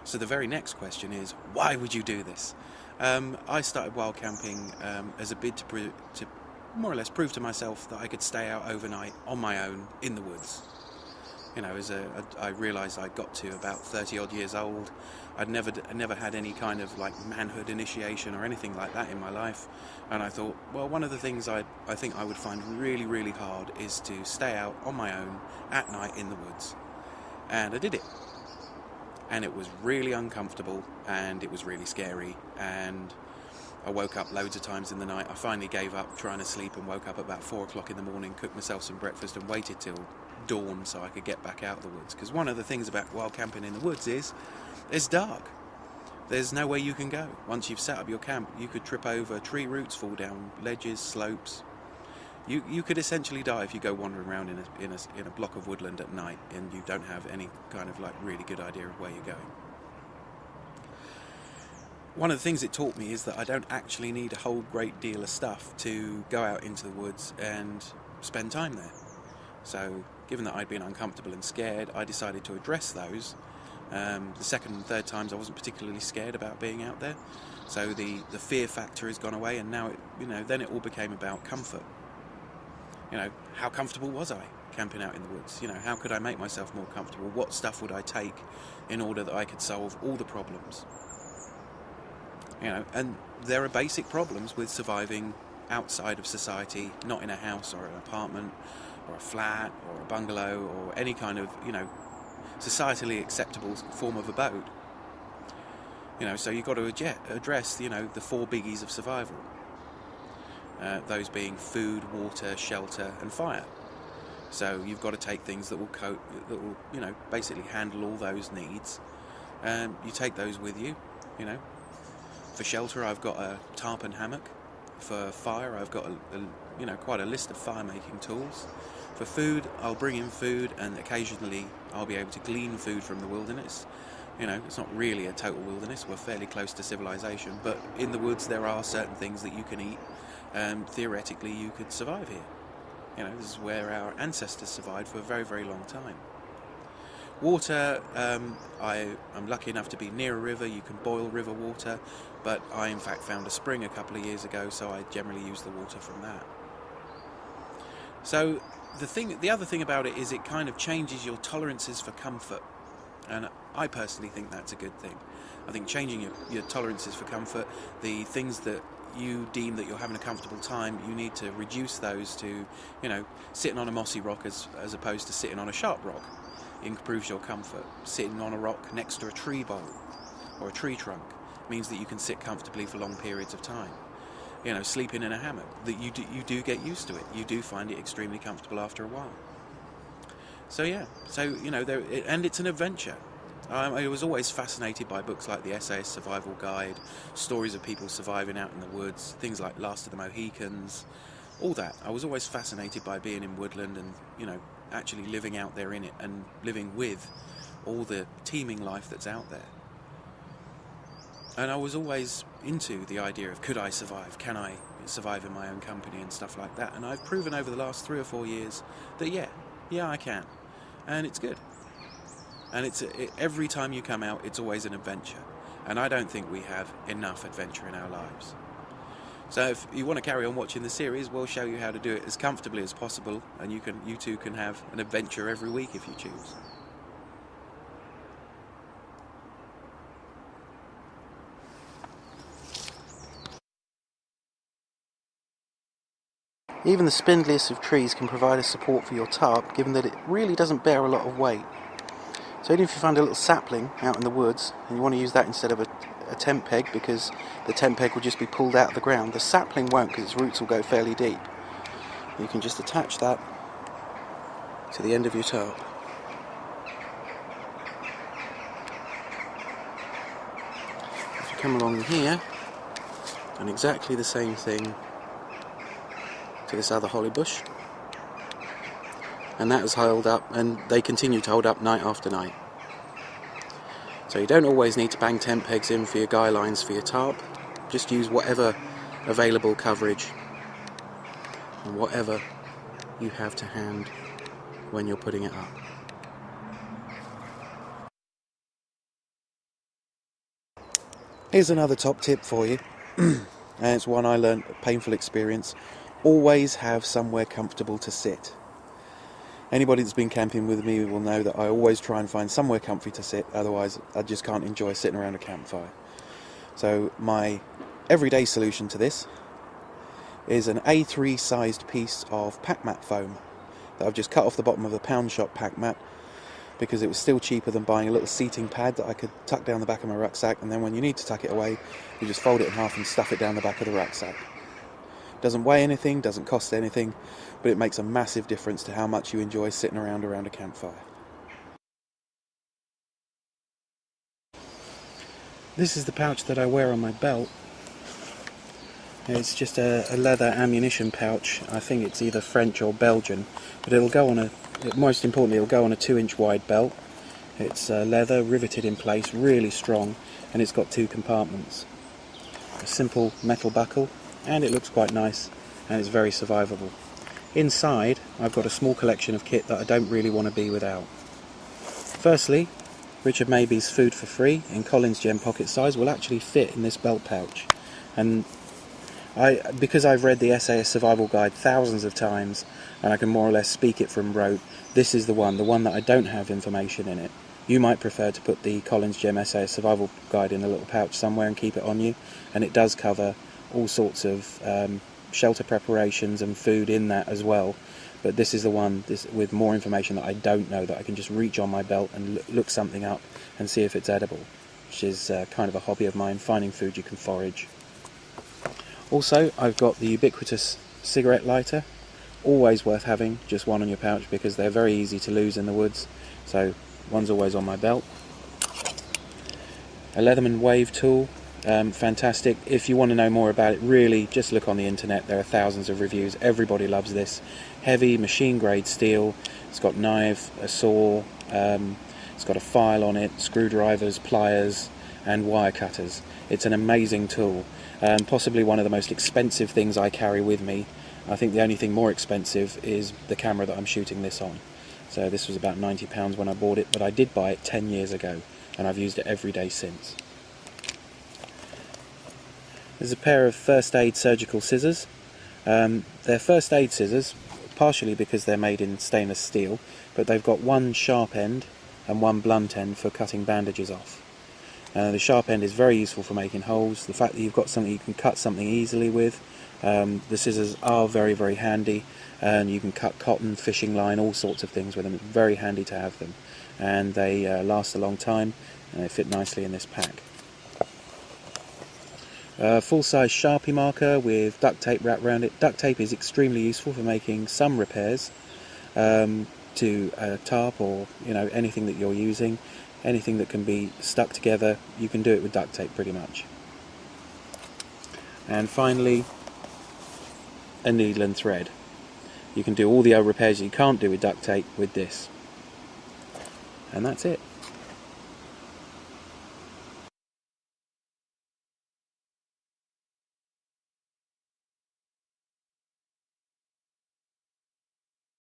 So the very next question is, why would you do this? I started wild camping as a bid to more or less prove to myself that I could stay out overnight on my own in the woods. You know, I realised I got to about 30 odd years old. I'd never had any kind of like manhood initiation or anything like that in my life, and I thought, well, one of the things I think I would find really, really hard is to stay out on my own at night in the woods. And I did it. And it was really uncomfortable, and it was really scary, and I woke up loads of times in the night. I finally gave up trying to sleep and woke up at about 4 o'clock in the morning, cooked myself some breakfast and waited till dawn so I could get back out of the woods. Because one of the things about wild camping in the woods is it's dark. There's nowhere you can go. Once you've set up your camp, you could trip over tree roots, fall down ledges, slopes. You could essentially die if you go wandering around in a block of woodland at night and you don't have any kind of like really good idea of where you're going. One of the things it taught me is that I don't actually need a whole great deal of stuff to go out into the woods and spend time there. So given that I'd been uncomfortable and scared, I decided to address those. The second and third times I wasn't particularly scared about being out there. So the fear factor has gone away, and now then it all became about comfort. How comfortable was I camping out in the woods? How could I make myself more comfortable? What stuff would I take in order that I could solve all the problems? And there are basic problems with surviving outside of society, not in a house or an apartment or a flat or a bungalow or any kind of, societally acceptable form of abode. So you've got to address, the 4 biggies of survival. Those being food, water, shelter, and fire. So you've got to take things that will basically handle all those needs. You take those with you. For shelter, I've got a tarp and hammock. For fire, I've got quite a list of fire-making tools. For food, I'll bring in food, and occasionally I'll be able to glean food from the wilderness. It's not really a total wilderness. We're fairly close to civilization, but in the woods there are certain things that you can eat. Theoretically, you could survive here. This is where our ancestors survived for a very, very long time. Water, I'm lucky enough to be near a river. You can boil river water, but I in fact found a spring a couple of years ago, so I generally use the water from that. So the other thing about it is it kind of changes your tolerances for comfort, and I personally think that's a good thing. I think changing your tolerances for comfort, the things that you deem that you're having a comfortable time, you need to reduce those to, sitting on a mossy rock as opposed to sitting on a sharp rock. It improves your comfort. Sitting on a rock next to a tree bole or a tree trunk means that you can sit comfortably for long periods of time. Sleeping in a hammock, that you do get used to it. You do find it extremely comfortable after a while. So and it's an adventure. I was always fascinated by books like the Essayist Survival Guide, stories of people surviving out in the woods, things like Last of the Mohicans, all that. I was always fascinated by being in woodland and, actually living out there in it and living with all the teeming life that's out there. And I was always into the idea of, could I survive? Can I survive in my own company and stuff like that? And I've proven over the last 3 or 4 years that yeah, I can. And it's good. And every time you come out, it's always an adventure. and I don't think we have enough adventure in our lives. So if you want to carry on watching the series, we'll show you how to do it as comfortably as possible, and you too can have an adventure every week if you choose. Even the spindliest of trees can provide a support for your tarp, given that it really doesn't bear a lot of weight. So even if you find a little sapling out in the woods, and you want to use that instead of a tent peg, because the tent peg will just be pulled out of the ground, the sapling won't, because its roots will go fairly deep. You can just attach that to the end of your tarp. If you come along here, and exactly the same thing to this other holly bush, and that has held up, and they continue to hold up night after night. So you don't always need to bang tent pegs in for your guy lines for your tarp. Just use whatever available coverage and whatever you have to hand when you're putting it up. Here's another top tip for you, and it's one I learned a painful experience. Always have somewhere comfortable to sit. Anybody that's been camping with me will know that I always try and find somewhere comfy to sit, otherwise I just can't enjoy sitting around a campfire. So my everyday solution to this is an A3 sized piece of pack mat foam that I've just cut off the bottom of a pound shop pack mat, because it was still cheaper than buying a little seating pad that I could tuck down the back of my rucksack, and then when you need to tuck it away, you just fold it in half and stuff it down the back of the rucksack. Doesn't weigh anything, doesn't cost anything, but it makes a massive difference to how much you enjoy sitting around a campfire. This is the pouch that I wear on my belt. It's just a leather ammunition pouch. I think it's either French or Belgian, but it'll go on most importantly, it'll go on a 2-inch wide belt. It's leather, riveted in place, really strong, and it's got 2 compartments. A simple metal buckle, and it looks quite nice, and it's very survivable. Inside, I've got a small collection of kit that I don't really want to be without. Firstly, Richard Maybe's Food for Free in Collins Gem pocket size will actually fit in this belt pouch, and because I've read the SAS Survival Guide thousands of times, and I can more or less speak it from rote, this is the one that I don't have information in it. You might prefer to put the Collins Gem SAS Survival Guide in a little pouch somewhere and keep it on you, and it does cover all sorts of shelter preparations and food in that as well, but this is the one with more information that I don't know, that I can just reach on my belt and look something up and see if it's edible, which is kind of a hobby of mine, finding food you can forage. Also, I've got the ubiquitous cigarette lighter, always worth having, just one on your pouch, because they're very easy to lose in the woods, so one's always on my belt. A Leatherman wave tool, fantastic. If you want to know more about it, really just look on the internet. There are thousands of reviews. Everybody loves this. Heavy machine grade steel. It's got knife, a saw, it's got a file on it, screwdrivers, pliers and wire cutters. It's an amazing tool, possibly one of the most expensive things I carry with me. I think the only thing more expensive is the camera that I'm shooting this on. So this was about £90 when I bought it, but I did buy it 10 years ago and I've used it every day since. There's a pair of first aid surgical scissors. They're first aid scissors, partially because they're made in stainless steel, but they've got one sharp end and one blunt end for cutting bandages off. The sharp end is very useful for making holes. The fact that you've got something you can cut something easily with. The scissors are very, very handy, and you can cut cotton, fishing line, all sorts of things with them. It's very handy to have them, and they last a long time, and they fit nicely in this pack. Full-size Sharpie marker with duct tape wrapped around it. Duct tape is extremely useful for making some repairs to a tarp, or anything that you're using. Anything that can be stuck together, you can do it with duct tape pretty much. And finally, a needle and thread. You can do all the other repairs you can't do with duct tape with this. And that's it.